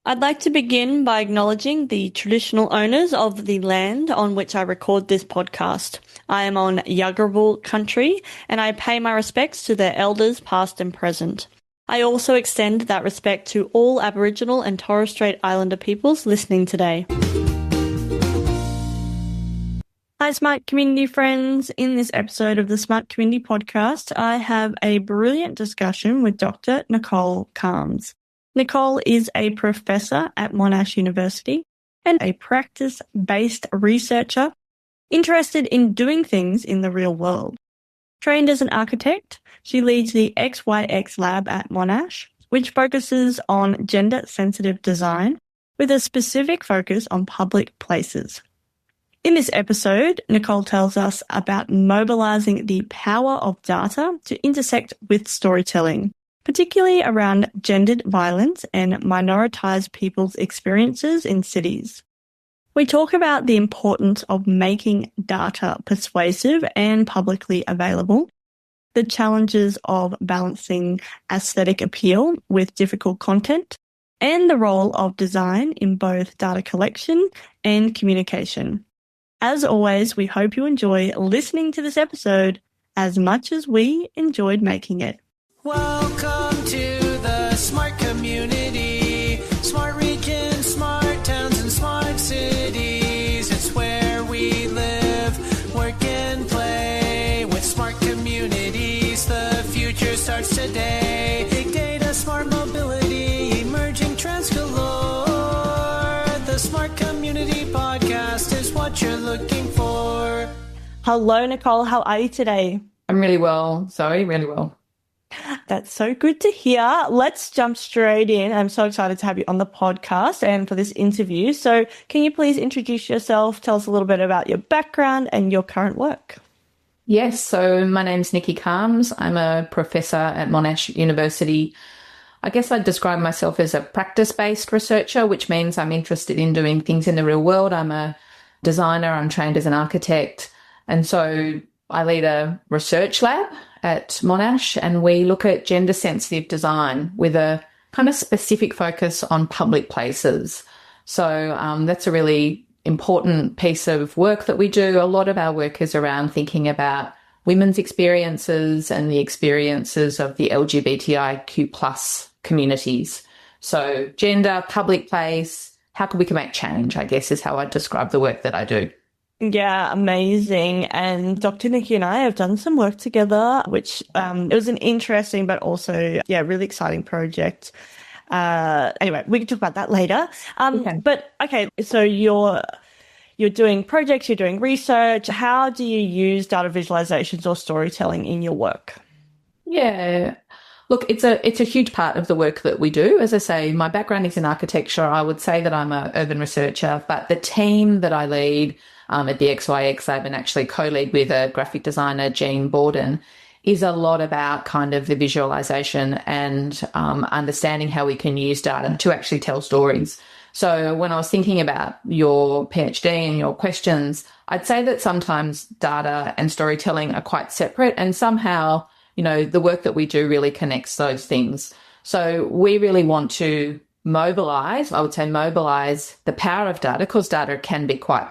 I'd like to begin by acknowledging the traditional owners of the land on which I record this podcast. I am on Yagarbal country, and I pay my respects to their elders past and present. I also extend that respect to all Aboriginal and Torres Strait Islander peoples listening today. Hi, Smart Community friends. In this episode of the Smart Community Podcast, I have a brilliant discussion with Dr. Nicole Kalms. Nicole is a professor at Monash University and a practice-based researcher interested in doing things in the real world. Trained as an architect, she leads the XYX lab at Monash, which focuses on gender-sensitive design with a specific focus on public places. In this episode, Nicole tells us about mobilizing the power of data to intersect with storytelling, particularly around gendered violence and minoritized people's experiences in cities. We talk about the importance of making data persuasive and publicly available, the challenges of balancing aesthetic appeal with difficult content, and the role of design in both data collection and communication. As always, we hope you enjoy listening to this episode as much as we enjoyed making it. Welcome to the smart community, smart regions, smart towns, and smart cities. It's where we live, work, and play. With smart communities, the future starts today. Big data, smart mobility, emerging trends galore. The Smart Community Podcast is what you're looking for. Hello, Nicole. How are you today? I'm really well, Zoe, really well. That's so good to hear. Let's jump straight in. I'm so excited to have you on the podcast and for this interview. So can you please introduce yourself, tell us a little bit about your background and your current work? Yes, so my name's Nicole Kalms. I'm a professor at Monash University. I guess I'd describe myself as a practice-based researcher, which means I'm interested in doing things in the real world. I'm a designer, I'm trained as an architect, and so I lead a research lab at Monash, and we look at gender-sensitive design with a kind of specific focus on public places. So that's a really important piece of work that we do. A lot of our work is around thinking about women's experiences and the experiences of the LGBTIQ plus communities. So gender, public place, how can we make change, I guess, is how I describe the work that I do. Yeah, amazing. And Dr. Nikki and I have done some work together, which it was an interesting but also, really exciting project. Anyway, we can talk about that later. Okay. But okay, so you're doing projects, you're doing research. How do you use data visualizations or storytelling in your work? Yeah. Look, it's a huge part of the work that we do. As I say, my background is in architecture. I would say that I'm an urban researcher, but the team that I lead at the XYX lab and actually co-lead with a graphic designer, Jean Borden, is a lot about kind of the visualization and understanding how we can use data to actually tell stories. So when I was thinking about your PhD and your questions, I'd say that sometimes data and storytelling are quite separate, and somehow, the work that we do really connects those things. So we really want to mobilize the power of data, because data can be quite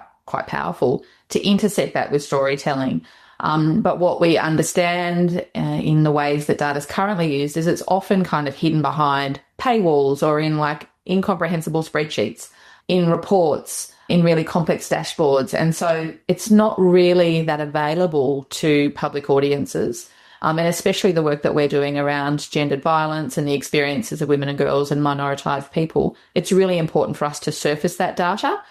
powerful, to intersect that with storytelling. But what we understand in the ways that data is currently used is it's often kind of hidden behind paywalls or in like incomprehensible spreadsheets, in reports, in really complex dashboards. And so it's not really that available to public audiences. And especially the work that we're doing around gendered violence and the experiences of women and girls and minoritized people, it's really important for us to surface that data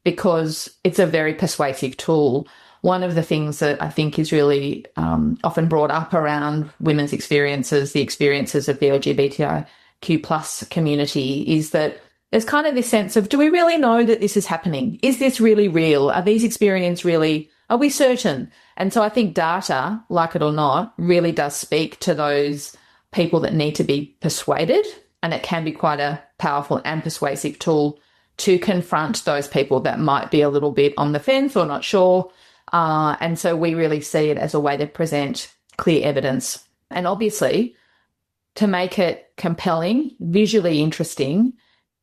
because it's a very persuasive tool. One of the things that I think is really often brought up around women's experiences, the experiences of the LGBTIQ plus community, is that there's kind of this sense of, do we really know that this is happening? Is this really real? Are these experiences really, are we certain? And so I think data, like it or not, really does speak to those people that need to be persuaded, and it can be quite a powerful and persuasive tool to confront those people that might be a little bit on the fence or not sure. And so we really see it as a way to present clear evidence. And obviously, to make it compelling, visually interesting,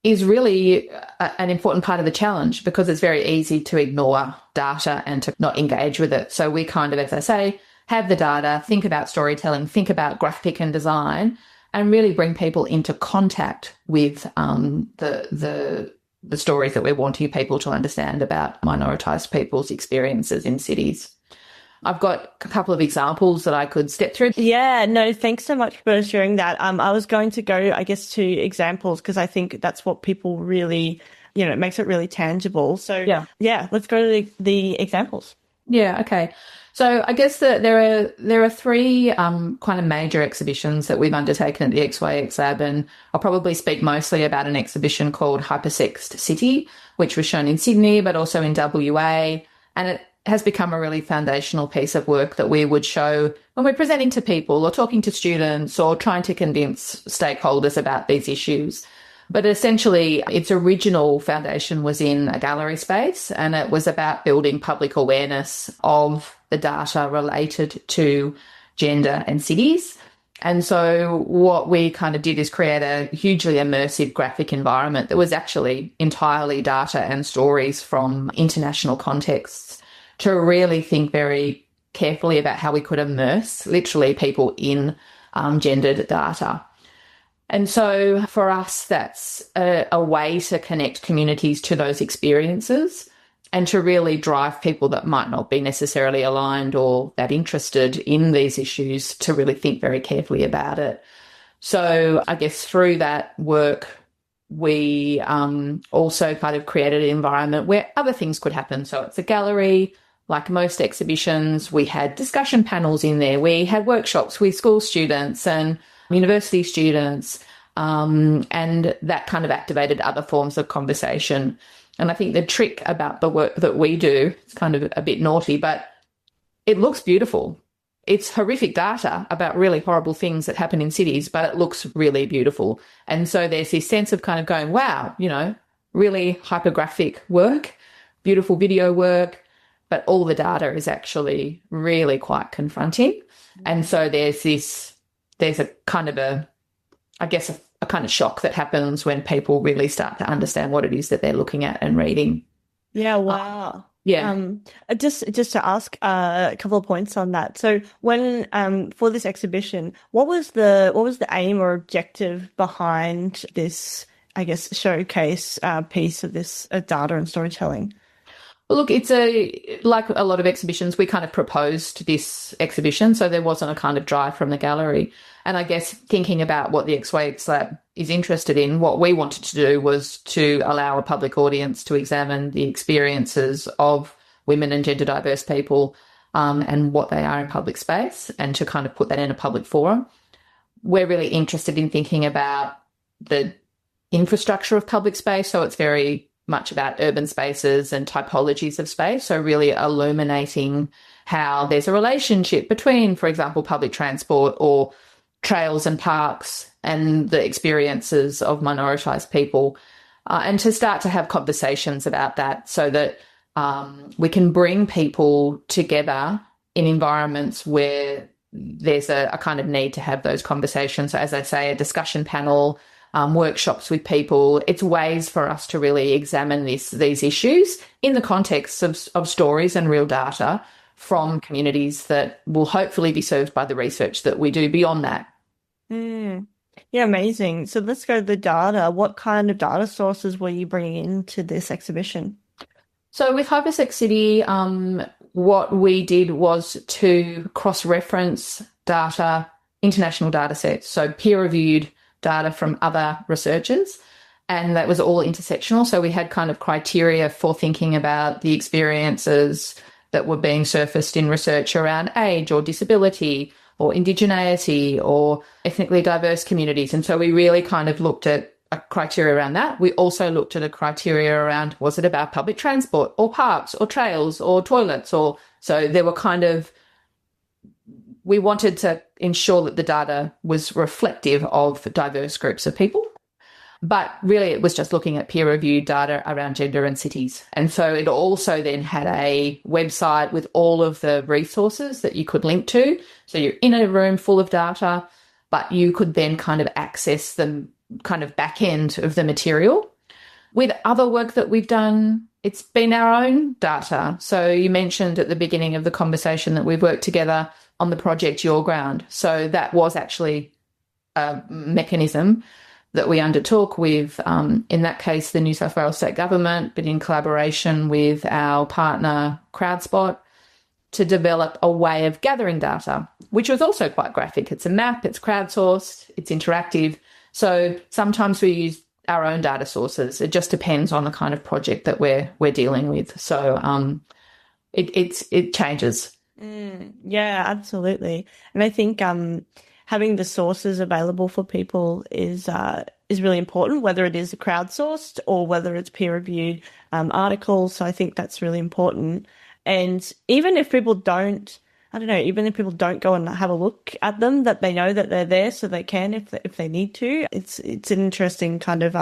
is really an important part of the challenge, because it's very easy to ignore data and to not engage with it. So we kind of, as I say, have the data, think about storytelling, think about graphic and design, and really bring people into contact with the stories that we're wanting people to understand about minoritized people's experiences in cities. I've got a couple of examples that I could step through. Yeah, no, thanks so much for sharing that. I was going to go, I guess, to examples, because I think that's what people really, it makes it really tangible. So yeah, let's go to the examples. Yeah, okay. So I guess that there are three kind of major exhibitions that we've undertaken at the XYX Lab, and I'll probably speak mostly about an exhibition called Hypersexed City, which was shown in Sydney but also in WA, and it has become a really foundational piece of work that we would show when we're presenting to people or talking to students or trying to convince stakeholders about these issues. But essentially, its original foundation was in a gallery space, and it was about building public awareness of the data related to gender and cities. And so what we kind of did is create a hugely immersive graphic environment that was actually entirely data and stories from international contexts, to really think very carefully about how we could immerse literally people in gendered data. And so for us, that's a way to connect communities to those experiences and to really drive people that might not be necessarily aligned or that interested in these issues to really think very carefully about it. So I guess through that work, we also kind of created an environment where other things could happen. So it's a gallery. Like most exhibitions, we had discussion panels in there. We had workshops with school students and university students, and that kind of activated other forms of conversation. And I think the trick about the work that we do, it's kind of a bit naughty, but it looks beautiful. It's horrific data about really horrible things that happen in cities, but it looks really beautiful. And so there's this sense of kind of going, wow, really hypergraphic work, beautiful video work, but all the data is actually really quite confronting. And so there's a kind of a kind of shock that happens when people really start to understand what it is that they're looking at and reading. Yeah, wow. Yeah. Just to ask a couple of points on that. So when for this exhibition, what was the aim or objective behind this, I guess, showcase piece of this data and storytelling? Well, look, it's like a lot of exhibitions, we kind of proposed this exhibition, so there wasn't a kind of drive from the gallery. And I guess thinking about what the XYX Lab is interested in, what we wanted to do was to allow a public audience to examine the experiences of women and gender diverse people and what they are in public space, and to kind of put that in a public forum. We're really interested in thinking about the infrastructure of public space, so it's very much about urban spaces and typologies of space. So really illuminating how there's a relationship between, for example, public transport or trails and parks and the experiences of minoritized people, and to start to have conversations about that, so that we can bring people together in environments where there's a kind of need to have those conversations. So as I say, a discussion panel, workshops with people. It's ways for us to really examine these issues in the context of stories and real data from communities that will hopefully be served by the research that we do beyond that. Yeah, amazing. So let's go to the data. What kind of data sources were you bringing into this exhibition? So with Hypersexed City, what we did was to cross-reference data, international data sets, so peer-reviewed data from other researchers, and that was all intersectional. So we had kind of criteria for thinking about the experiences that were being surfaced in research around age or disability or indigeneity or ethnically diverse communities. And so we really kind of looked at a criteria around that. We also looked at a criteria around, was it about public transport or parks or trails or toilets? Or so there were kind of, we wanted to ensure that the data was reflective of diverse groups of people. But really it was just looking at peer-reviewed data around gender and cities. And so it also then had a website with all of the resources that you could link to. So you're in a room full of data, but you could then kind of access the kind of back end of the material With other work that we've done, it's been our own data. So you mentioned at the beginning of the conversation that we've worked together on the project Your Ground. So that was actually a mechanism that we undertook with, in that case, the New South Wales State Government, but in collaboration with our partner CrowdSpot, to develop a way of gathering data, which was also quite graphic. It's a map, it's crowdsourced, it's interactive. So sometimes we use our own data sources. It just depends on the kind of project that we're dealing with. So it changes. Yeah, absolutely. And I think having the sources available for people is really important, whether it is crowdsourced or whether it's peer-reviewed articles. So I think that's really important. And even if people don't, I don't know, even if people don't go and have a look at them, that they know that they're there, so they can if they need to. It's an interesting kind of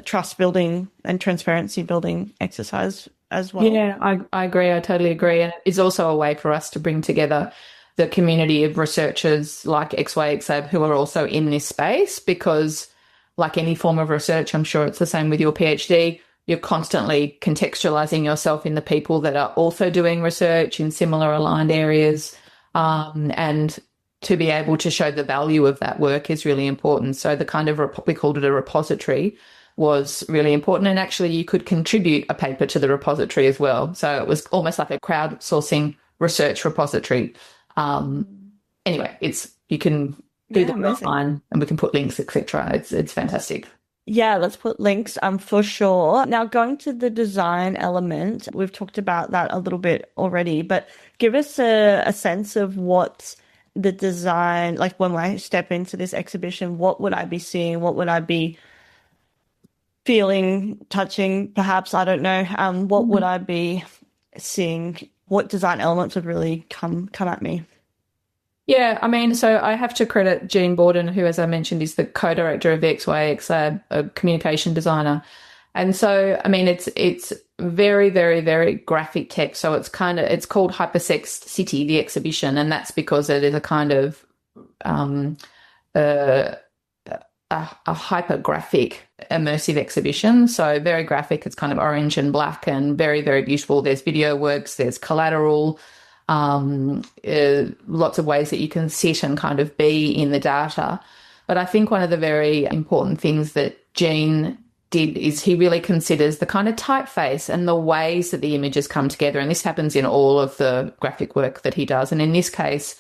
trust building and transparency building exercise as well. Yeah, I agree. I totally agree. And it's also a way for us to bring together the community of researchers like XYXLab who are also in this space, because like any form of research, I'm sure it's the same with your PhD, you're constantly contextualizing yourself in the people that are also doing research in similar aligned areas. And to be able to show the value of that work is really important. So the kind of, we called it a repository, was really important. And actually you could contribute a paper to the repository as well. So it was almost like a crowdsourcing research repository. Anyway, you can do that online and we can put links, etc. It's fantastic. Yeah, let's put links for sure. Now, going to the design element, we've talked about that a little bit already, but give us a sense of what the design, like when I step into this exhibition, what would I be seeing? What would I be feeling, touching, perhaps? I don't know. What would I be seeing? What design elements would really come at me? Yeah, I mean, so I have to credit Jean Borden, who, as I mentioned, is the co-director of the XYX Lab, a communication designer. And so, I mean, it's very, very, very graphic text. So it's called Hypersexed City, the exhibition, and that's because it is a kind of a hypergraphic immersive exhibition. So very graphic. It's kind of orange and black and very, very beautiful. There's video works, there's collateral, lots of ways that you can sit and kind of be in the data. But I think one of the very important things that Jean did is he really considers the kind of typeface and the ways that the images come together. And this happens in all of the graphic work that he does. And in this case,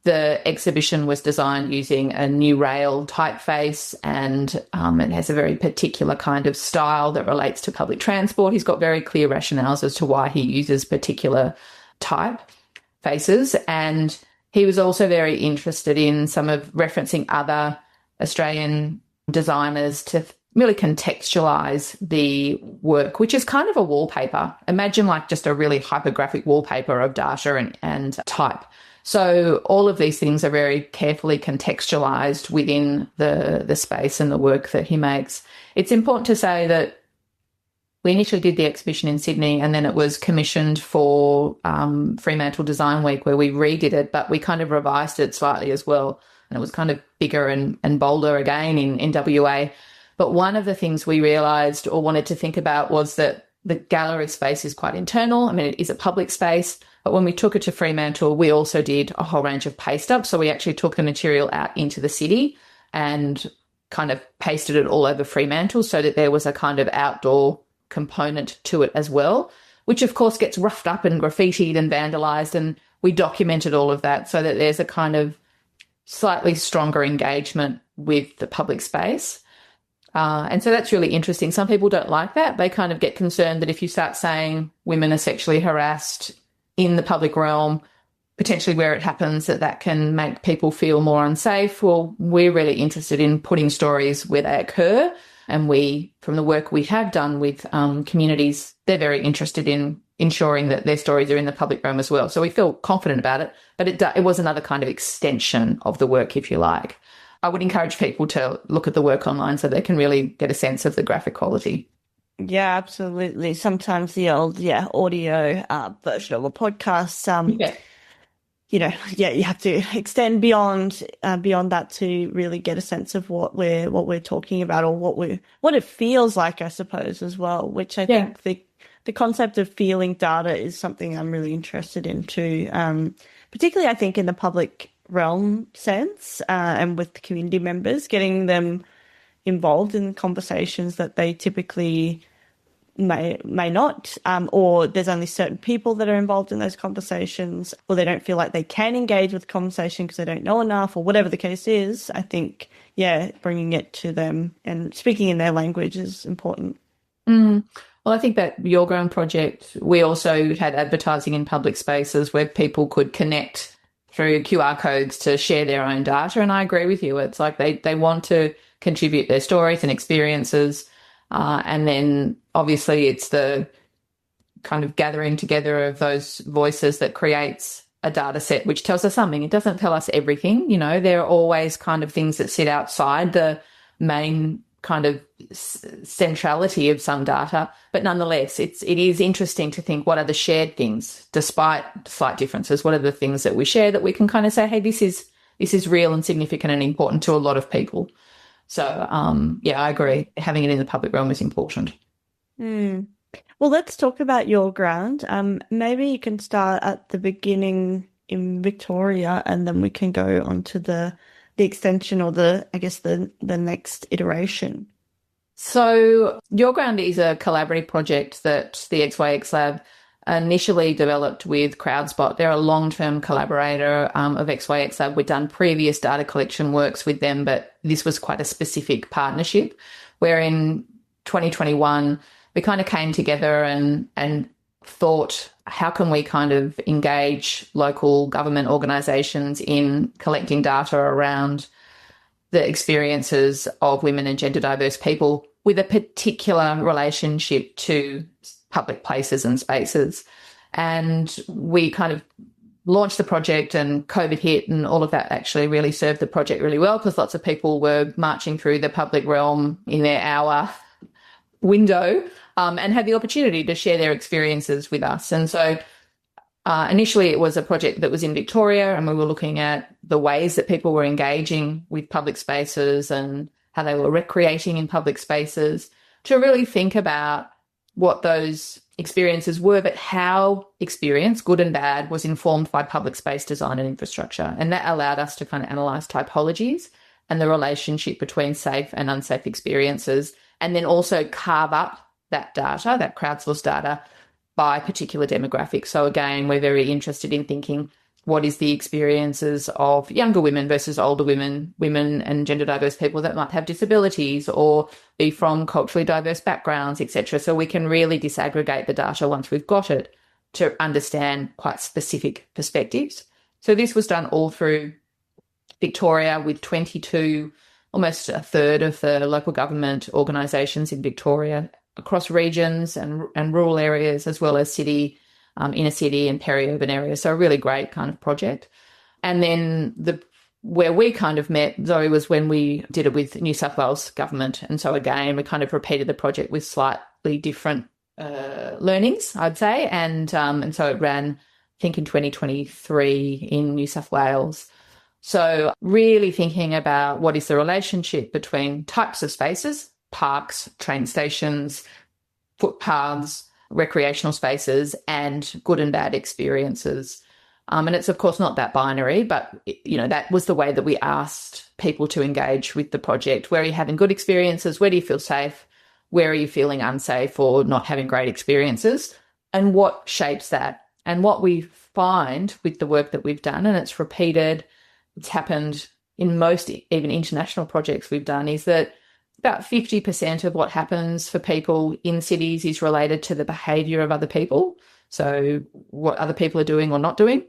the exhibition was designed using a New Rail typeface, and it has a very particular kind of style that relates to public transport. He's got very clear rationales as to why he uses particular typefaces. And he was also very interested in some of referencing other Australian designers to really contextualize the work, which is kind of a wallpaper. Imagine like just a really hypergraphic wallpaper of data and type. So all of these things are very carefully contextualized within the space and the work that he makes. It's important to say that we initially did the exhibition in Sydney, and then it was commissioned for Fremantle Design Week, where we redid it, but we kind of revised it slightly as well. And it was kind of bigger and bolder again in WA. But one of the things we realised or wanted to think about was that the gallery space is quite internal. I mean, it is a public space, but when we took it to Fremantle, we also did a whole range of paste up. So we actually took the material out into the city and kind of pasted it all over Fremantle so that there was a kind of outdoor component to it as well, which of course gets roughed up and graffitied and vandalised. And we documented all of that so that there's a kind of slightly stronger engagement with the public space. And so that's really interesting. Some people don't like that. They kind of get concerned that if you start saying women are sexually harassed in the public realm, potentially where it happens, that can make people feel more unsafe. Well, we're really interested in putting stories where they occur. And we, from the work we have done with communities, they're very interested in ensuring that their stories are in the public realm as well. So we feel confident about it. But it was another kind of extension of the work, if you like. I would encourage people to look at the work online so they can really get a sense of the graphic quality. Yeah, absolutely. Sometimes the old, audio version of a podcast yeah, you have to extend beyond that to really get a sense of what we're talking about, or what it feels like, I suppose, as well. Which I Yeah. think the concept of feeling data is something I'm really interested in too. Particularly, I think in the public realm sense, and with the community members, getting them involved in conversations that they typically may not, or there's only certain people that are involved in those conversations, or they don't feel like they can engage with the conversation because they don't know enough, or whatever the case is. I think, yeah, bringing it to them and speaking in their language is important. Well, I think that Your Ground project, we also had advertising in public spaces where people could connect through QR codes to share their own data. And I agree with you. It's like they want to contribute their stories and experiences. And then obviously it's the kind of gathering together of those voices that creates a data set which tells us something. It doesn't tell us everything. There are always kind of things that sit outside the main kind of centrality of some data, but nonetheless it is interesting to think, what are the shared things despite slight differences? What are the things that we share that we can kind of say, hey, this is real and significant and important to a lot of people. So yeah, I agree, having it in the public realm is important. Well, let's talk about Your Ground. Maybe you can start at the beginning in Victoria, and then we can go on to the extension, or the next iteration. So Your Ground is a collaborative project that the XYX Lab initially developed with CrowdSpot. They're a long-term collaborator of XYX Lab. We've done previous data collection works with them, but this was quite a specific partnership, where in 2021 we kind of came together and thought, how can we kind of engage local government organisations in collecting data around the experiences of women and gender diverse people with a particular relationship to public places and spaces. And we kind of launched the project, and COVID hit, and all of that actually really served the project really well, because lots of people were marching through the public realm in their hour window and had the opportunity to share their experiences with us. And so initially it was a project that was in Victoria, and we were looking at the ways that people were engaging with public spaces and how they were recreating in public spaces, to really think about what those experiences were, but how experience, good and bad, was informed by public space design and infrastructure. And that allowed us to kind of analyse typologies and the relationship between safe and unsafe experiences, and then also carve up that data, that crowdsourced data, by particular demographics. So again, we're very interested in thinking, what is the experiences of younger women versus older women, women and gender diverse people that might have disabilities or be from culturally diverse backgrounds, etc. So we can really disaggregate the data once we've got it to understand quite specific perspectives. So this was done all through Victoria, with 22, almost a third of the local government organisations in Victoria, across regions and rural areas, as well as city, inner city and peri-urban areas. So a really great kind of project. And then where we kind of met, Zoe, was when we did it with New South Wales government. And so again, we kind of repeated the project with slightly different learnings, I'd say. And so it ran, I think, in 2023 in New South Wales. So really thinking about what is the relationship between types of spaces, parks, train stations, footpaths, recreational spaces, and good and bad experiences. And it's, of course, not that binary, but, that was the way that we asked people to engage with the project. Where are you having good experiences? Where do you feel safe? Where are you feeling unsafe or not having great experiences? And what shapes that? And what we find with the work that we've done, and it's repeated, it's happened in most even international projects we've done, is that about 50% of what happens for people in cities is related to the behaviour of other people. So what other people are doing or not doing,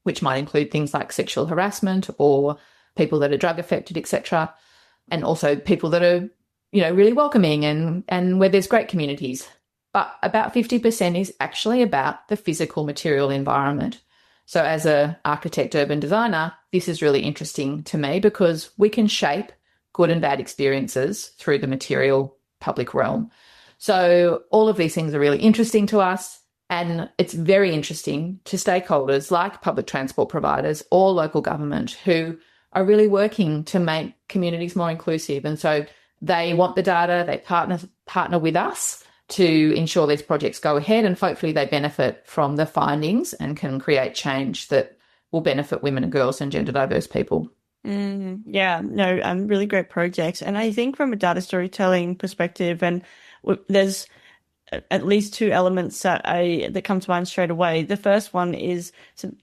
which might include things like sexual harassment or people that are drug affected, etc. And also people that are, really welcoming and where there's great communities. But about 50% is actually about the physical material environment. So as an architect, urban designer, this is really interesting to me, because we can shape good and bad experiences through the material public realm. So all of these things are really interesting to us. And it's very interesting to stakeholders like public transport providers or local government who are really working to make communities more inclusive. And so they want the data, they partner with us to ensure these projects go ahead, and hopefully they benefit from the findings and can create change that will benefit women and girls and gender diverse people. Yeah, no, really great projects. And I think from a data storytelling perspective, and there's at least two elements that come to mind straight away. The first one is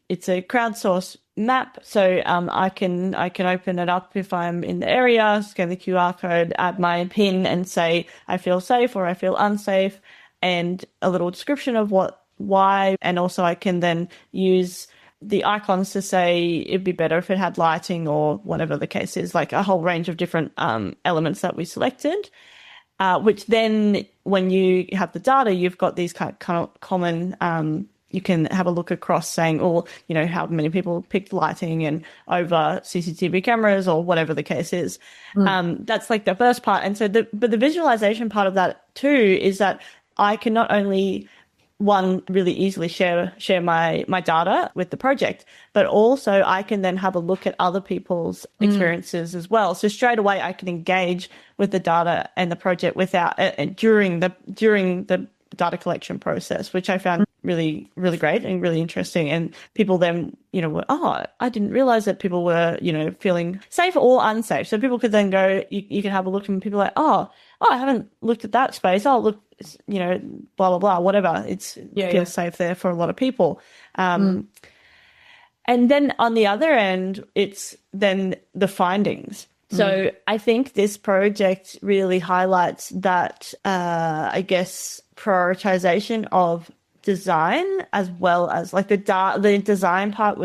it's a crowdsourced map, so I can open it up if I'm in the area, scan the QR code, add my PIN, and say I feel safe or I feel unsafe, and a little description of why, and also I can then use the icons to say it'd be better if it had lighting or whatever the case is, like a whole range of different elements that we selected. Which then, when you have the data, you've got these kind of common, you can have a look across saying, how many people picked lighting and over CCTV cameras or whatever the case is. That's like the first part. And so but the visualization part of that too is that I can not only really easily share my data with the project, but also I can then have a look at other people's experiences as well. So straight away I can engage with the data and the project during the data collection process, which I found really, really great and really interesting. And people then, were, I didn't realize that people were, feeling safe or unsafe. So people could then go, you can have a look and people are like, I haven't looked at that space. Oh, look, blah, blah, blah, whatever. Feels safe there for a lot of people. And then on the other end, it's then the findings. So I think this project really highlights that, prioritization of design, as well as like the design part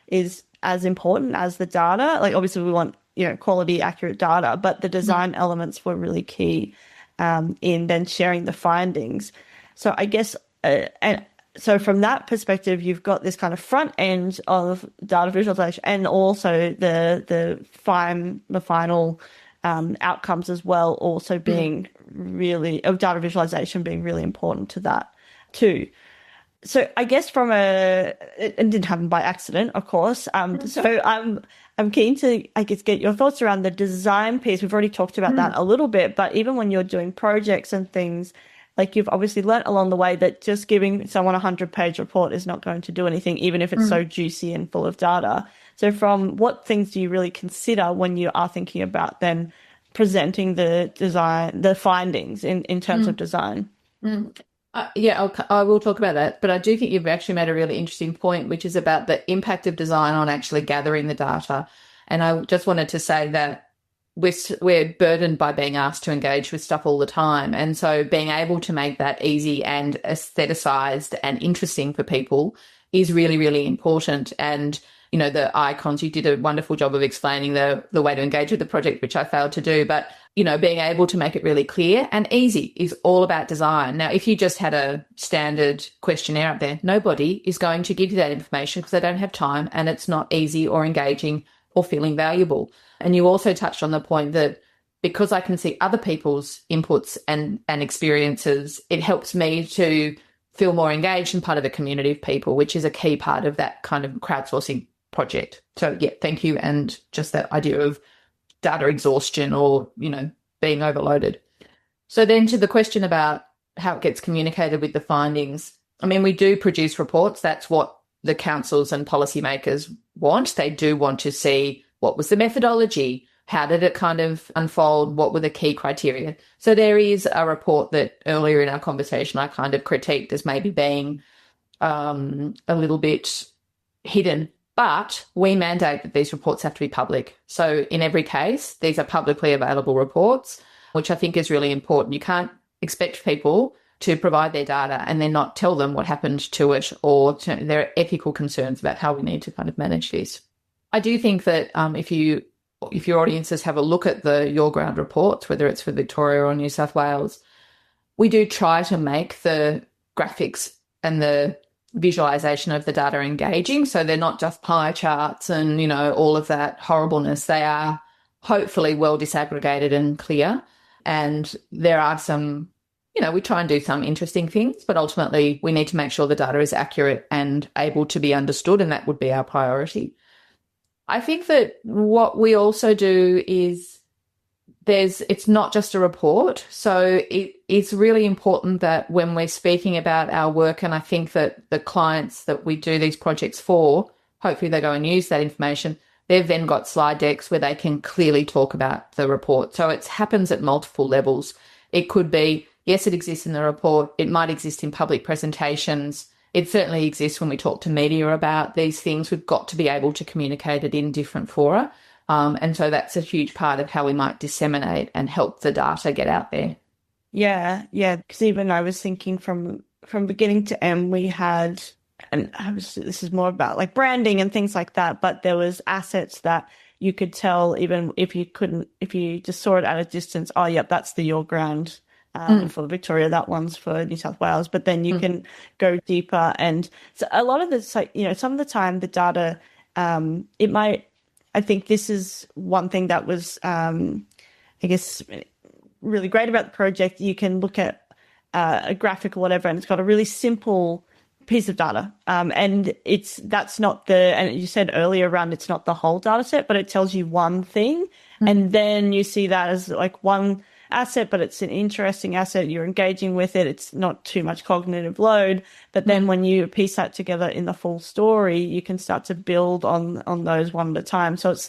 is as important as the data. Like obviously we want, quality, accurate data, but the design elements were really key in then sharing the findings. So I guess, and so from that perspective, you've got this kind of front end of data visualization and also the final outcomes as well, also being data visualization being really important to that too. So I guess it didn't happen by accident, of course. So I'm keen to, get your thoughts around the design piece. We've already talked about that a little bit, but even when you're doing projects and things, like you've obviously learnt along the way that just giving someone a 100-page report is not going to do anything, even if it's so juicy and full of data. So from what things do you really consider when you are thinking about then presenting the findings in terms of design? I will talk about that, but I do think you've actually made a really interesting point, which is about the impact of design on actually gathering the data. And I just wanted to say that we're burdened by being asked to engage with stuff all the time. And so being able to make that easy and aestheticized and interesting for people is really, really important. And, the icons, you did a wonderful job of explaining the way to engage with the project, which I failed to do. But, being able to make it really clear and easy is all about design. Now, if you just had a standard questionnaire up there, nobody is going to give you that information because they don't have time and it's not easy or engaging or feeling valuable. And you also touched on the point that because I can see other people's inputs and experiences, it helps me to feel more engaged and part of a community of people, which is a key part of that kind of crowdsourcing project. So, thank you. And just that idea of data exhaustion or, being overloaded. So then to the question about how it gets communicated with the findings, I mean, we do produce reports. That's what the councils and policymakers want. They do want to see what was the methodology, how did it kind of unfold, what were the key criteria. So there is a report that earlier in our conversation I kind of critiqued as maybe being a little bit hidden, but we mandate that these reports have to be public. So in every case, these are publicly available reports, which I think is really important. You can't expect people to provide their data and then not tell them what happened to it, or there are ethical concerns about how we need to kind of manage this. I do think that if your audiences have a look at the Your Ground reports, whether it's for Victoria or New South Wales, we do try to make the graphics and the visualization of the data engaging. So they're not just pie charts and, all of that horribleness. They are hopefully well disaggregated and clear. And there are some we try and do some interesting things, but ultimately we need to make sure the data is accurate and able to be understood, and that would be our priority. I think that what we also do is it's not just a report. So it's really important that when we're speaking about our work, and I think that the clients that we do these projects for, hopefully they go and use that information, they've then got slide decks where they can clearly talk about the report. So it happens at multiple levels. It could be, yes, it exists in the report. It might exist in public presentations. It certainly exists when we talk to media about these things. We've got to be able to communicate it in different fora. And so that's a huge part of how we might disseminate and help the data get out there. Yeah. Because even I was thinking from beginning to end, we had, and this is more about like branding and things like that, but there was assets that you could tell even if you just saw it at a distance, oh, yep, that's the Your Ground. For Victoria, that one's for New South Wales, but then you can go deeper. And so a lot of this, like, some of the time the data, I think this is one thing that was, I guess, really great about the project. You can look at a graphic or whatever, and it's got a really simple piece of data. And that's not and you said earlier around, it's not the whole data set, but it tells you one thing. And then you see that as like one asset, but it's an interesting asset. You're engaging with it. It's not too much cognitive load. But then when you piece that together in the full story, you can start to build on those one at a time. So it's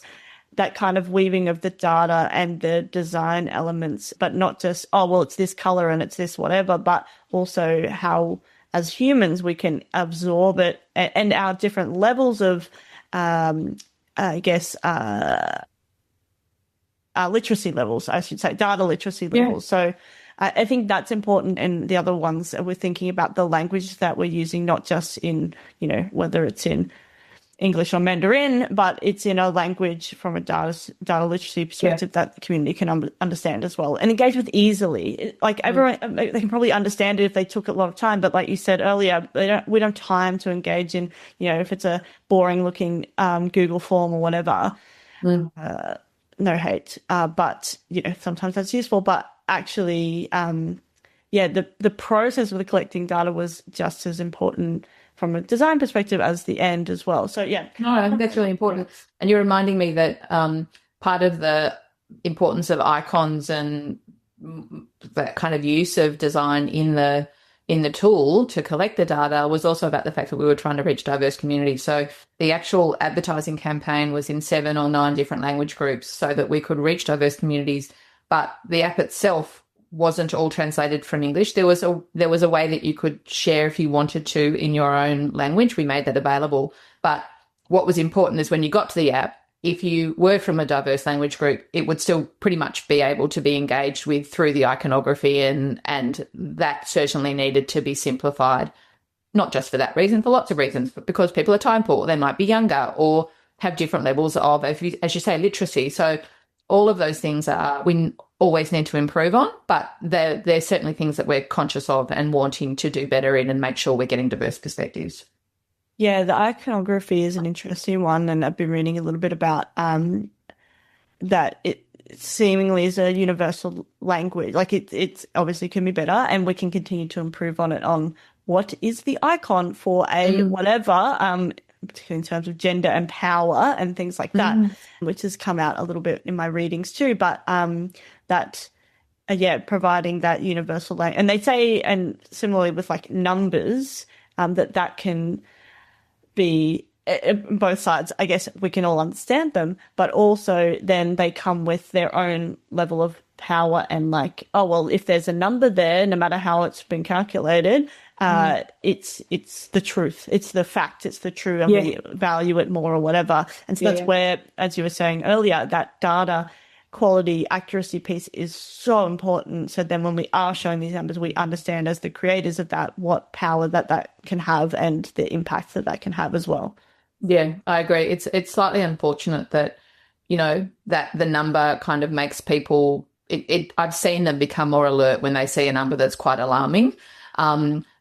that kind of weaving of the data and the design elements, but not just, oh, well, it's this color and it's this whatever, but also how as humans we can absorb it and our different levels of, literacy levels, I should say, data literacy levels. So I think that's important. And the other ones, we're thinking about the language that we're using, not just in, whether it's in English or Mandarin, but it's in a language from a data literacy perspective that the community can understand as well and engage with easily. Like everyone, they can probably understand it if they took a lot of time, but like you said earlier, we don't have time to engage in, if it's a boring looking Google form or whatever. No hate, but sometimes that's useful. But actually, the process of the collecting data was just as important from a design perspective as the end as well. So no, I think that's really important. And you're reminding me that part of the importance of icons and that kind of use of design in the tool to collect the data was also about the fact that we were trying to reach diverse communities. So the actual advertising campaign was in 7 or 9 different language groups so that we could reach diverse communities. But the app itself wasn't all translated from English. There was a way that you could share if you wanted to in your own language. We made that available. But what was important is when you got to the app, if you were from a diverse language group, it would still pretty much be able to be engaged with through the iconography, and that certainly needed to be simplified, not just for that reason, for lots of reasons, but because people are time poor, they might be younger or have different levels of, as you say, literacy. So all of those things we always need to improve on, but they're certainly things that we're conscious of and wanting to do better in and make sure we're getting diverse perspectives. Yeah, the iconography is an interesting one, and I've been reading a little bit about that it seemingly is a universal language. Like it's obviously can be better, and we can continue to improve on it on what is the icon for a whatever, in terms of gender and power and things like that, which has come out a little bit in my readings too. But providing that universal language, and they say, and similarly with like numbers, that can be both sides. I guess we can all understand them, but also then they come with their own level of power and like, oh, well, if there's a number there, no matter how it's been calculated, it's the truth, it's the fact, it's the true, and we value it more or whatever. And so that's where, as you were saying earlier, that data quality accuracy piece is so important. So then when we are showing these numbers, we understand as the creators of that what power that can have and the impact that can have as well. Yeah, I agree. It's slightly unfortunate that, that the number kind of makes people, I've seen them become more alert when they see a number that's quite alarming.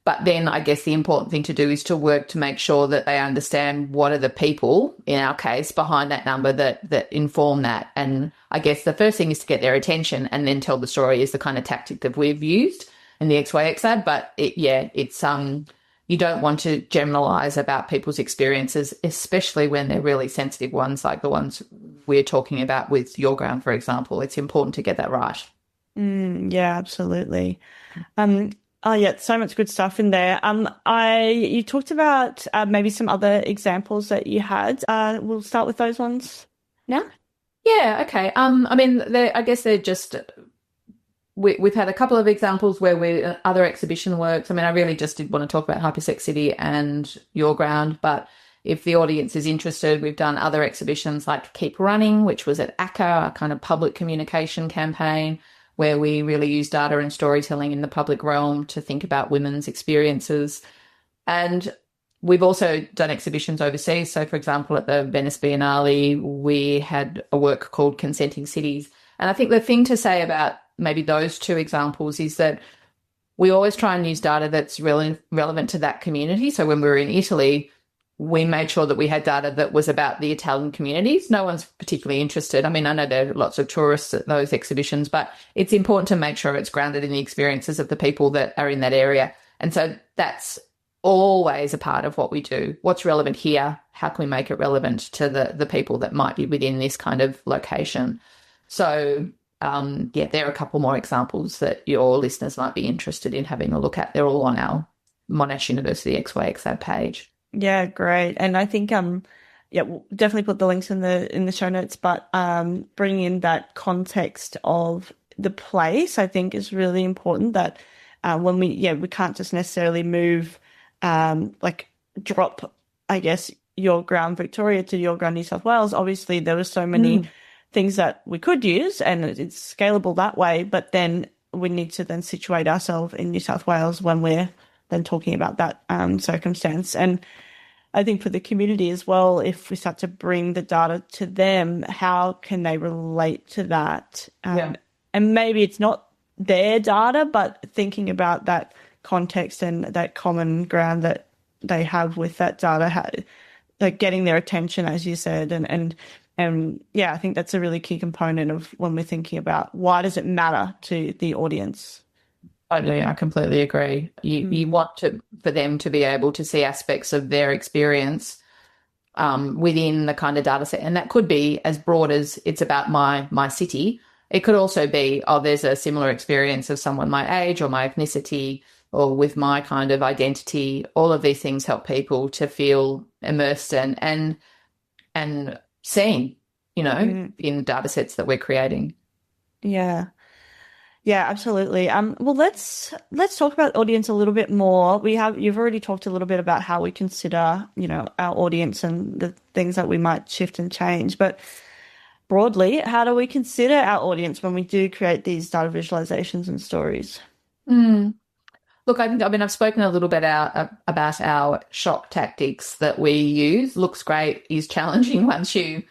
But then I guess the important thing to do is to work to make sure that they understand what are the people, in our case, behind that number that inform that. And I guess the first thing is to get their attention, and then tell the story is the kind of tactic that we've used. the XYX ad, but it's you don't want to generalize about people's experiences, especially when they're really sensitive ones like the ones we're talking about with Your Ground, for example. It's important to get that right. Yeah, absolutely. Oh yeah, so much good stuff in there. You talked about maybe some other examples that you had. We'll start with those ones now. Yeah, okay. I mean, I guess they're just we've had a couple of examples where other exhibition works. I mean, I really just did want to talk about Hypersex City and Your Ground, but if the audience is interested, we've done other exhibitions like Keep Running, which was at ACCA, a kind of public communication campaign where we really use data and storytelling in the public realm to think about women's experiences. And we've also done exhibitions overseas. So, for example, at the Venice Biennale, we had a work called Consenting Cities. And I think the thing to say about maybe those two examples is that we always try and use data that's really relevant to that community. So when we were in Italy, we made sure that we had data that was about the Italian communities. No one's particularly interested. I mean, I know there are lots of tourists at those exhibitions, but it's important to make sure it's grounded in the experiences of the people that are in that area. And so that's always a part of what we do. What's relevant here? How can we make it relevant to the people that might be within this kind of location? So, there are a couple more examples that your listeners might be interested in having a look at. They're all on our Monash University XYXAD page. Yeah, great. And I think we'll definitely put the links in the show notes, but bringing in that context of the place, I think, is really important. That when we can't just necessarily move drop, I guess, Your Ground Victoria to Your Ground New South Wales. Obviously, there were so many things that we could use, and it's scalable that way. But then we need to then situate ourselves in New South Wales when we're then talking about that circumstance. And I think for the community as well, if we start to bring the data to them, how can they relate to that? And maybe it's not their data, but thinking about that context and that common ground that they have with that data, like getting their attention, as you said, and I think that's a really key component of when we're thinking about why does it matter to the audience. I completely agree. You want for them to be able to see aspects of their experience within the kind of data set. And that could be as broad as it's about my city. It could also be, there's a similar experience of someone my age or my ethnicity or with my kind of identity. All of these things help people to feel immersed and seen, in data sets that we're creating. Yeah. Yeah, absolutely. Well, let's talk about audience a little bit more. You've already talked a little bit about how we consider, our audience and the things that we might shift and change. But broadly, how do we consider our audience when we do create these data visualizations and stories? Look, I've spoken a little bit about our shock tactics that we use. Looks great, is challenging once you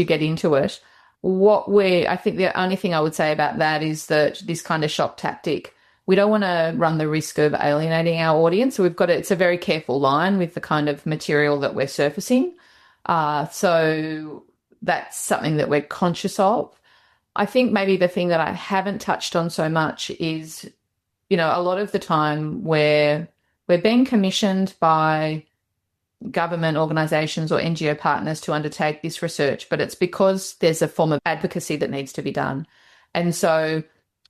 get into it. I think the only thing I would say about that is that this kind of shock tactic, we don't want to run the risk of alienating our audience. So it's a very careful line with the kind of material that we're surfacing. So that's something that we're conscious of. I think maybe the thing that I haven't touched on so much is, a lot of the time we're being commissioned by government organisations or NGO partners to undertake this research, but it's because there's a form of advocacy that needs to be done. And so,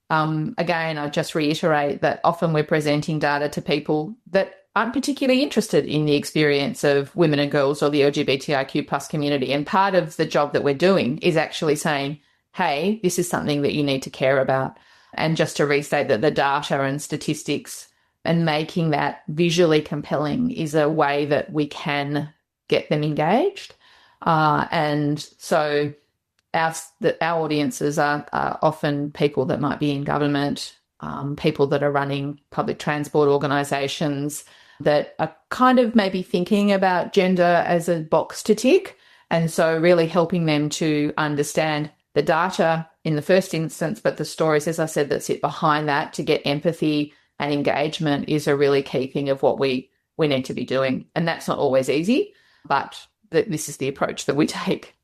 again, I just reiterate that often we're presenting data to people that aren't particularly interested in the experience of women and girls or the LGBTIQ plus community. And part of the job that we're doing is actually saying, hey, this is something that you need to care about. And just to restate that the data and statistics and making that visually compelling is a way that we can get them engaged. And so our audiences are often people that might be in government, people that are running public transport organisations that are kind of maybe thinking about gender as a box to tick. And so really helping them to understand the data in the first instance, but the stories, as I said, that sit behind that to get empathy and engagement is a really key thing of what we need to be doing. And that's not always easy, but this is the approach that we take.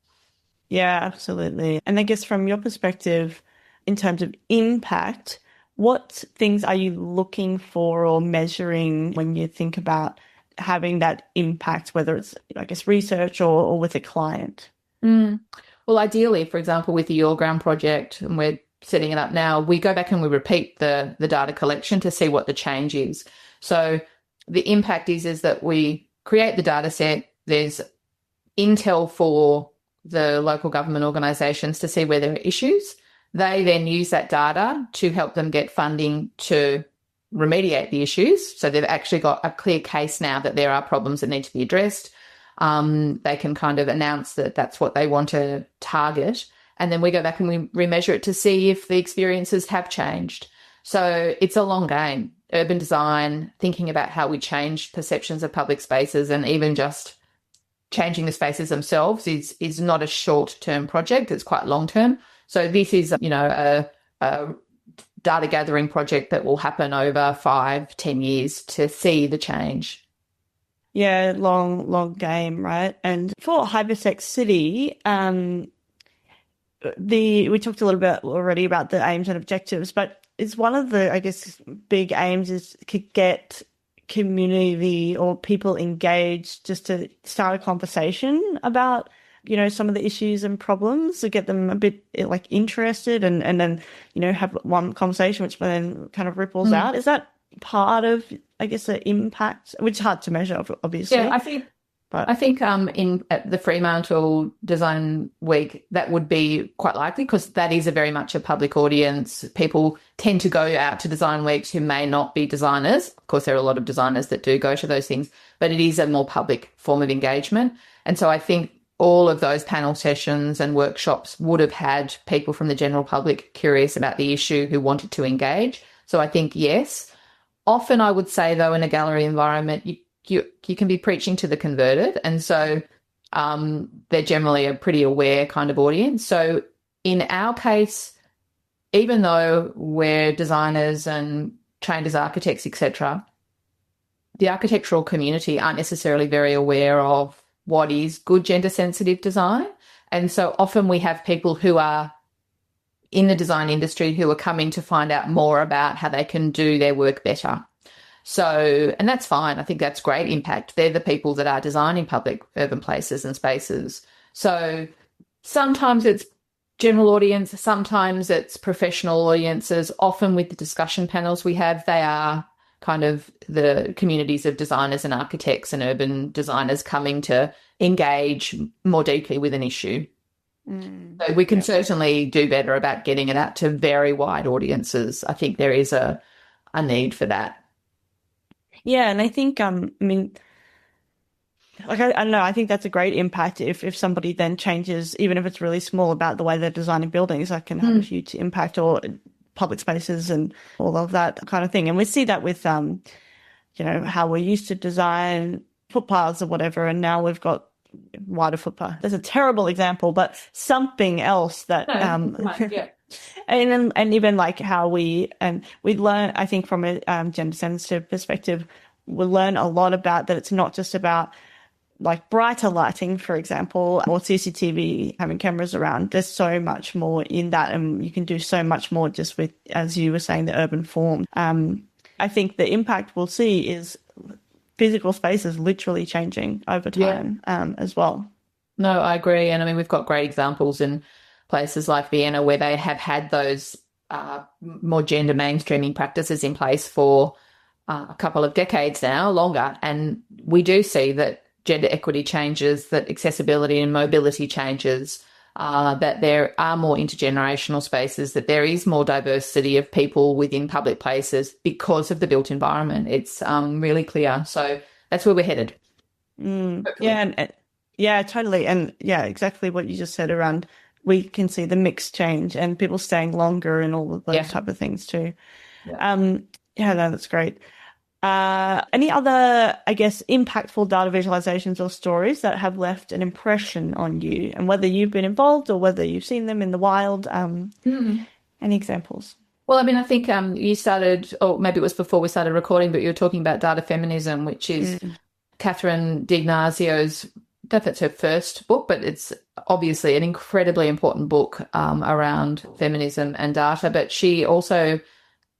Yeah, absolutely. And I guess from your perspective, in terms of impact, what things are you looking for or measuring when you think about having that impact, whether it's, I guess, research or with a client? Well, ideally, for example, with the Your Ground project, and we're setting it up now, we go back and we repeat the data collection to see what the change is. So the impact is that we create the data set. There's intel for the local government organisations to see where there are issues. They then use that data to help them get funding to remediate the issues. So they've actually got a clear case now that there are problems that need to be addressed. They can kind of announce that that's what they want to target. And then we go back and we remeasure it to see if the experiences have changed. So it's a long game. Urban design, thinking about how we change perceptions of public spaces, and even just changing the spaces themselves is not a short-term project. It's quite long-term. So this is, a data gathering project that will happen over 5-10 years to see the change. Yeah, long game, right? And for Hypertext City, we talked a little bit already about the aims and objectives, but it's one of the, I guess, big aims is to get community or people engaged, just to start a conversation about, some of the issues and problems, to get them a bit like interested and then, have one conversation which then kind of ripples out. Is that part of, I guess, the impact, which is hard to measure, obviously? Yeah, I think at the Fremantle Design Week, that would be quite likely, because that is very much a public audience. People tend to go out to design weeks who may not be designers. Of course, there are a lot of designers that do go to those things, but it is a more public form of engagement. And so I think all of those panel sessions and workshops would have had people from the general public curious about the issue who wanted to engage. So I think, yes. Often I would say, though, in a gallery environment, you can be preaching to the converted. And so they're generally a pretty aware kind of audience. So in our case, even though we're designers and trained as architects, etc., the architectural community aren't necessarily very aware of what is good gender-sensitive design. And so often we have people who are in the design industry who are coming to find out more about how they can do their work better. So, and that's fine. I think that's great impact. They're the people that are designing public urban places and spaces. So sometimes it's general audience, sometimes it's professional audiences. Often with the discussion panels we have, they are kind of the communities of designers and architects and urban designers coming to engage more deeply with an issue. So we can certainly do better about getting it out to very wide audiences. I think there is a need for that. Yeah, and I think, I don't know, I think that's a great impact if somebody then changes, even if it's really small, about the way they're designing buildings, that can have a huge impact, or public spaces and all of that kind of thing. And we see that with, how we used to design footpaths or whatever, and now we've got wider footpath. There's a terrible example, but something else that, Yeah. and even like how we learn, I think from a gender sensitive perspective, we learn a lot about that. It's not just about like brighter lighting, for example, or CCTV, having cameras around. There's so much more in that, and you can do so much more just with, as you were saying, the urban form. I think the impact we'll see is physical spaces literally changing over time as well. No, I agree. And I mean, we've got great examples in places like Vienna where they have had those more gender mainstreaming practices in place for a couple of decades now, longer. And we do see that gender equity changes, that accessibility and mobility changes, that there are more intergenerational spaces, that there is more diversity of people within public places because of the built environment. It's really clear. So that's where we're headed. Yeah, totally. And yeah, exactly what you just said around, we can see the mix change and people staying longer and all of those type of things too. No, that's great. Any other, I guess, impactful data visualizations or stories that have left an impression on you, and whether you've been involved or whether you've seen them in the wild? Any examples? Well, I mean, I think you started, or maybe it was before we started recording, but you were talking about data feminism, which is Catherine D'Ignazio's, I don't know if it's her first book, but it's obviously an incredibly important book around feminism and data. But she also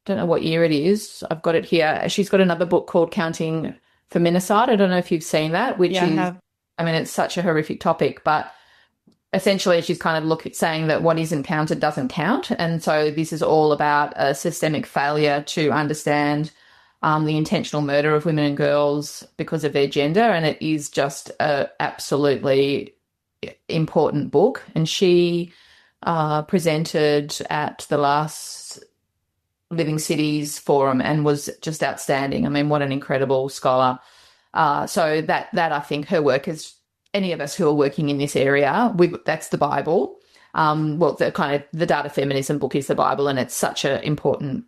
don't know what year it is. I've got it here. She's got another book called Counting Feminicide. I don't know if you've seen that, which Yeah, I is, have. I mean, it's such a horrific topic, but essentially she's kind of saying that what isn't counted doesn't count. And so this is all about a systemic failure to understand the intentional murder of women and girls because of their gender. And it is just a absolutely important book. And she presented at the last Living Cities Forum and was just outstanding. I mean, what an incredible scholar. So that I think her work is, any of us who are working in this area, that's the Bible. Well, the data feminism book is the Bible, and it's such an important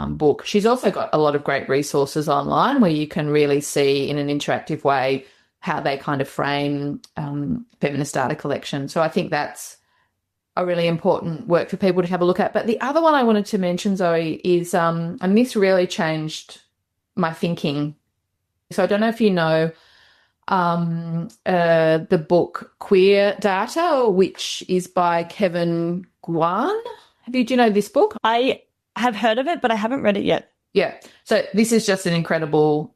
book. She's also got a lot of great resources online where you can really see in an interactive way how they kind of frame feminist data collection. So I think that's a really important work for people to have a look at. But the other one I wanted to mention, Zoe, is, and this really changed my thinking. So I don't know if you know the book Queer Data, which is by Kevin Guan. Do you know this book? I have heard of it, but I haven't read it yet. Yeah. So this is just an incredible,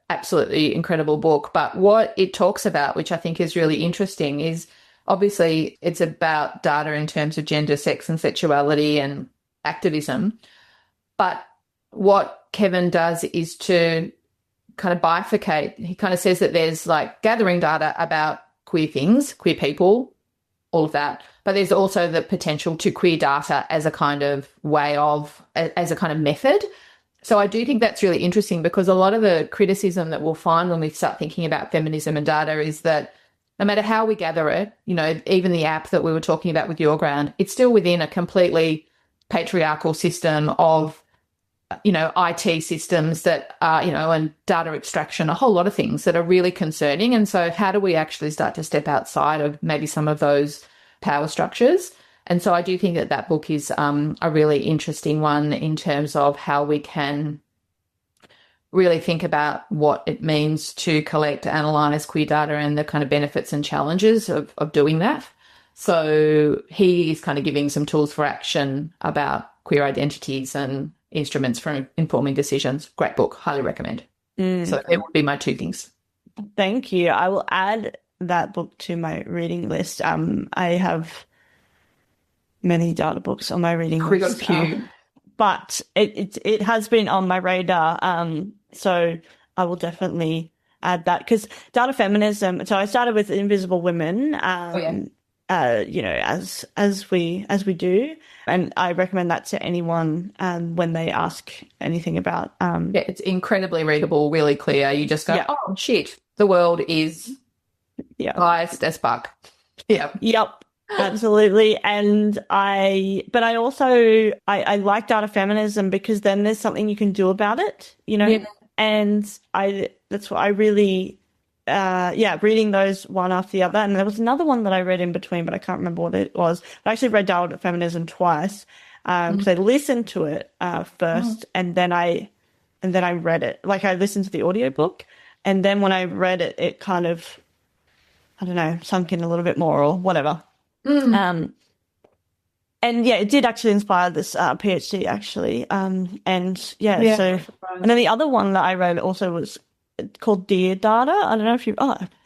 absolutely incredible book. But what it talks about, which I think is really interesting, is obviously it's about data in terms of gender, sex and sexuality and activism. But what Kevin does is to kind of bifurcate. He kind of says that there's like gathering data about queer things, queer people, all of that. But there's also the potential to queer data as a kind of way of, as a kind of method. So I do think that's really interesting, because a lot of the criticism that we'll find when we start thinking about feminism and data is that no matter how we gather it, you know, even the app that we were talking about with Your Ground, it's still within a completely patriarchal system of, you know, IT systems that are, you know, and data extraction, a whole lot of things that are really concerning. And so how do we actually start to step outside of maybe some of those power structures? And so I do think that that book is a really interesting one in terms of how we can really think about what it means to collect, analyse queer data and the kind of benefits and challenges of doing that. So he is kind of giving some tools for action about queer identities and instruments for informing decisions. Great book, highly recommend. So it would be my two things. Thank you. I will add that book to my reading list. I have many data books on my reading We got list, a few. but it has been on my radar. So I will definitely add that, because data feminism. So I started with Invisible Women. You know, as we do, and I recommend that to anyone when they ask anything about. Yeah, it's incredibly readable, really clear. You just go, oh shit, the world is biased as fuck. Yeah. Yep. Absolutely. And I also like data feminism because then there's something you can do about it, you know. Yeah. And that's what I really reading those one after the other. And there was another one that I read in between, but I can't remember what it was. I actually read Data Feminism twice because I listened to it first, and then I read it. Like, I listened to the audiobook, and then when I read it, it kind of, I don't know, sunk in a little bit more or whatever. And yeah, it did actually inspire this PhD actually. And so, and then the other one that I read also was called Dear Data. I don't know if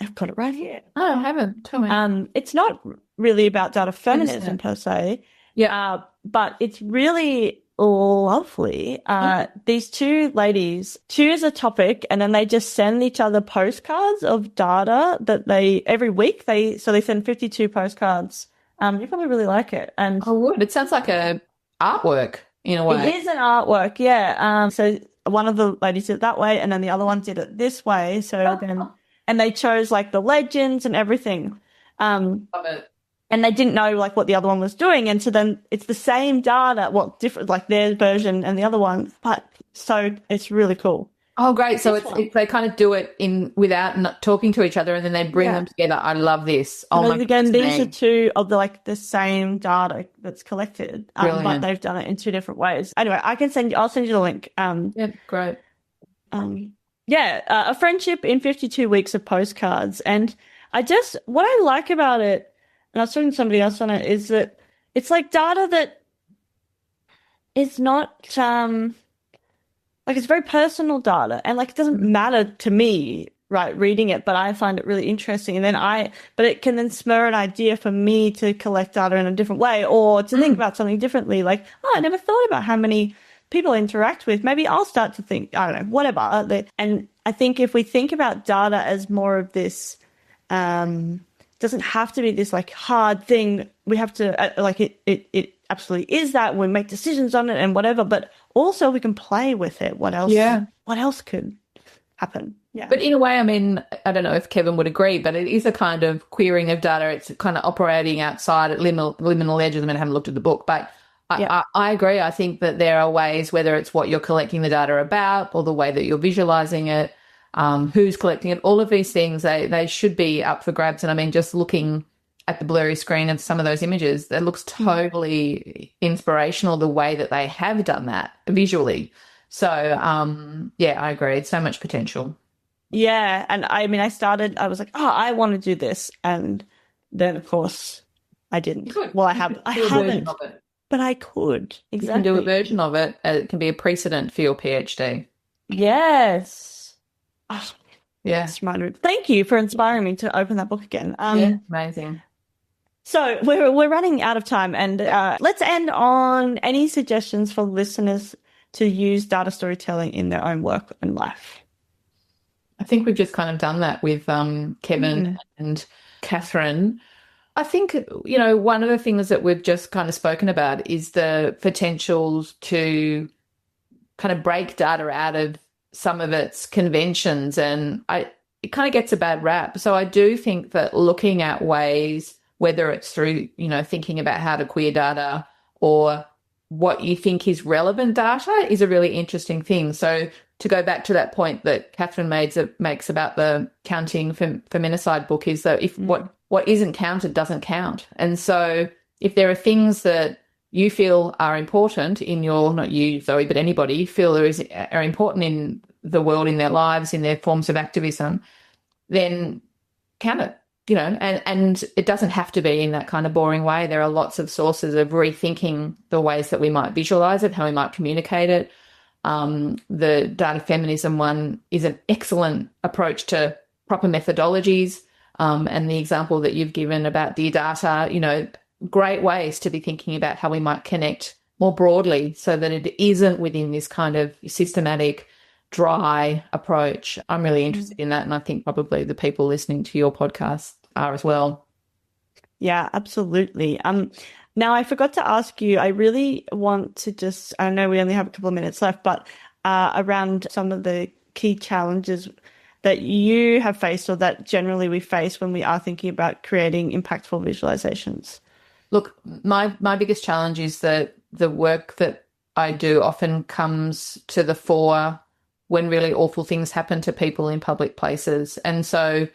I've got it right here. Oh, I haven't. Tell me. It's not really about data feminism per se. Yeah. But it's really lovely. These two ladies choose a topic and then they just send each other postcards of data that every week they send 52 postcards. You probably really like it. And I would. It sounds like a artwork in a way. It is an artwork, yeah. So one of the ladies did it that way, and then the other one did it this way. So and they chose like the legends and everything. Love it. And they didn't know like what the other one was doing, and so then it's the same data, different, like their version and the other one, but so it's really cool. Oh, great! So they kind of do it without not talking to each other, and then they bring them together. I love this. Oh my again, these are two of the same data that's collected, but they've done it in two different ways. Anyway, I'll send you the link. Yeah, great. A friendship in 52 weeks of postcards, and what I like about it, and I was talking to somebody else on it, is that it's like data that it's not like it's very personal data, and like it doesn't matter to me, right, reading it, but I find it really interesting. And then but it can then spur an idea for me to collect data in a different way, or to think about something differently. Like, oh, I never thought about how many people I interact with. Maybe I'll start to think, I don't know, whatever. And I think if we think about data as more of this, doesn't have to be this like hard thing. We have to like it absolutely is that we make decisions on it and whatever, but also we can play with it. What else? Yeah. What else could happen? Yeah. But in a way, I mean, I don't know if Kevin would agree, but it is a kind of querying of data. It's kind of operating outside at liminal edges. I mean, I haven't looked at the book, but I agree. I think that there are ways, whether it's what you're collecting the data about or the way that you're visualizing it, who's collecting it, all of these things, they should be up for grabs. And I mean, just looking at the blurry screen of some of those images, that looks totally inspirational, the way that they have done that visually. So, yeah, I agree. It's so much potential. Yeah. And I mean, I was like, oh, I want to do this. And then, of course, I didn't. Well, I haven't, but I could. Exactly. You can do a version of it. It can be a precedent for your PhD. Yes. Oh, yeah. Thank you for inspiring me to open that book again. Yeah, amazing. So we're running out of time, and let's end on any suggestions for listeners to use data storytelling in their own work and life. I think we've just kind of done that with Kevin and Catherine. I think, you know, one of the things that we've just kind of spoken about is the potentials to kind of break data out of some of its conventions, and it kind of gets a bad rap. So I do think that looking at ways, whether it's through, you know, thinking about how to queer data or what you think is relevant data, is a really interesting thing. So to go back to that point that Catherine makes about the counting feminicide book, is that if what isn't counted doesn't count. And so if there are things that you feel are important in your, not you, Zoe, but anybody feel are important in the world, in their lives, in their forms of activism, then count it, you know, and it doesn't have to be in that kind of boring way. There are lots of sources of rethinking the ways that we might visualize it, how we might communicate it. The data feminism one is an excellent approach to proper methodologies. And the example that you've given about Dear Data, you know, great ways to be thinking about how we might connect more broadly so that it isn't within this kind of systematic, dry approach. I'm really interested in that, and I think probably the people listening to your podcast are as well. Yeah, absolutely. Now, I forgot to ask you, I really want to just, I know we only have a couple of minutes left, but around some of the key challenges that you have faced, or that generally we face when we are thinking about creating impactful visualizations. Look, my biggest challenge is that the work that I do often comes to the fore when really awful things happen to people in public places. And so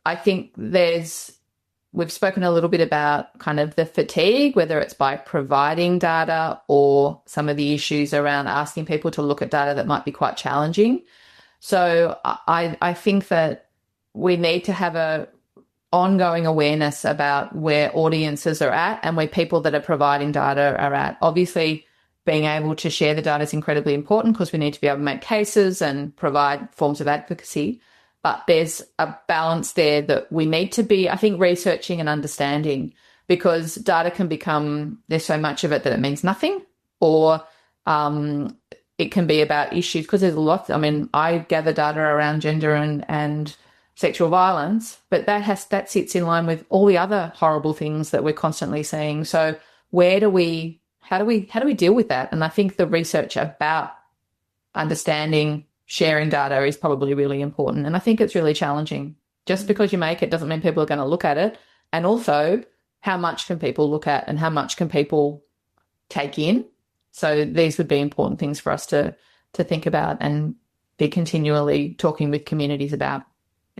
I think we've spoken a little bit about kind of the fatigue, whether it's by providing data or some of the issues around asking people to look at data that might be quite challenging. So I think that we need to have a ongoing awareness about where audiences are at and where people that are providing data are at. Obviously, being able to share the data is incredibly important because we need to be able to make cases and provide forms of advocacy. But there's a balance there that we need to be, I think, researching and understanding, because data can become, there's so much of it that it means nothing, or it can be about issues, because there's a lot. I mean, I gather data around gender and sexual violence, but that sits in line with all the other horrible things that we're constantly seeing. So how do we deal with that? And I think the research about understanding sharing data is probably really important. And I think it's really challenging. Just because you make it doesn't mean people are going to look at it. And also, how much can people look at and how much can people take in? So these would be important things for us to think about and be continually talking with communities about.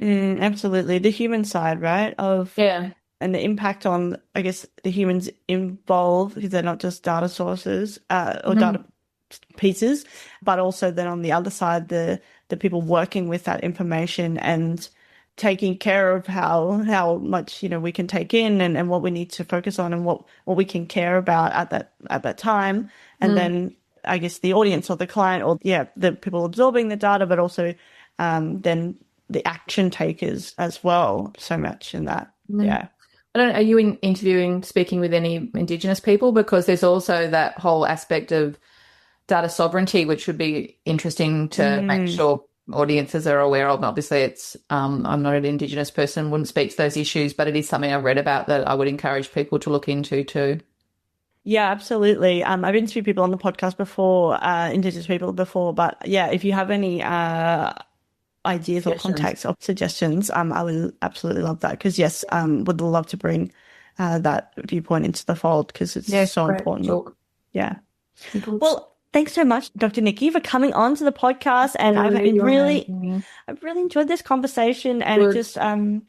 Absolutely. The human side, right? And the impact on, I guess, the humans involved, because they're not just data sources or data pieces, but also then on the other side, the people working with that information and taking care of how much, you know, we can take in and what we need to focus on and what we can care about at that time. And then I guess the audience or the client or, the people absorbing the data, but also then the action takers as well, so much in that. Yeah. I don't know, are you speaking with any Indigenous people? Because there's also that whole aspect of data sovereignty, which would be interesting to make sure audiences are aware of. And obviously, it's I'm not an Indigenous person, wouldn't speak to those issues, but it is something I've read about that I would encourage people to look into too. Yeah, absolutely. I've interviewed people on the podcast before, Indigenous people before, but if you have any ideas or contacts or suggestions, I would absolutely love that because, would love to bring that viewpoint into the fold because it's so important. Sure. Yeah. Well, thanks so much, Dr. Nikki, for coming on to the podcast. And I've really enjoyed this conversation and it just, one's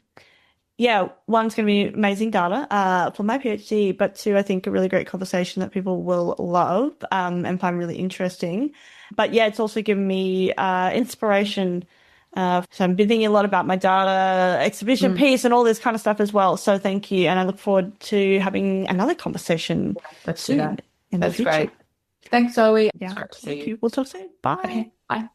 going to be amazing data for my PhD, but two, I think a really great conversation that people will love and find really interesting. But it's also given me inspiration. So I've been thinking a lot about my data exhibition piece and all this kind of stuff as well. So thank you. And I look forward to having another conversation soon. That's great. Thanks, Zoe. Yeah. Thank you. We'll talk soon. Bye. Okay. Bye.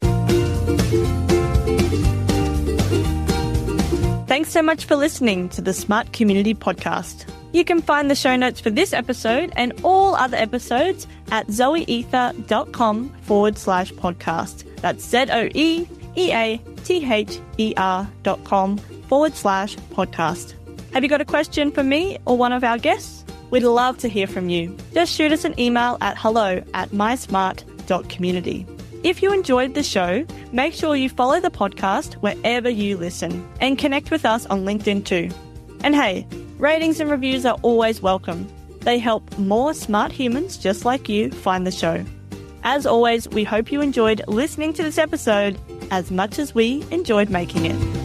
Thanks so much for listening to the Smart Community Podcast. You can find the show notes for this episode and all other episodes at zoeether.com/podcast. That's ZOEATHER.com/podcast. Have you got a question for me or one of our guests? We'd love to hear from you. Just shoot us an email at hello@mysmart.community. If you enjoyed the show, make sure you follow the podcast wherever you listen and connect with us on LinkedIn too. And hey, ratings and reviews are always welcome. They help more smart humans just like you find the show. As always, we hope you enjoyed listening to this episode as much as we enjoyed making it.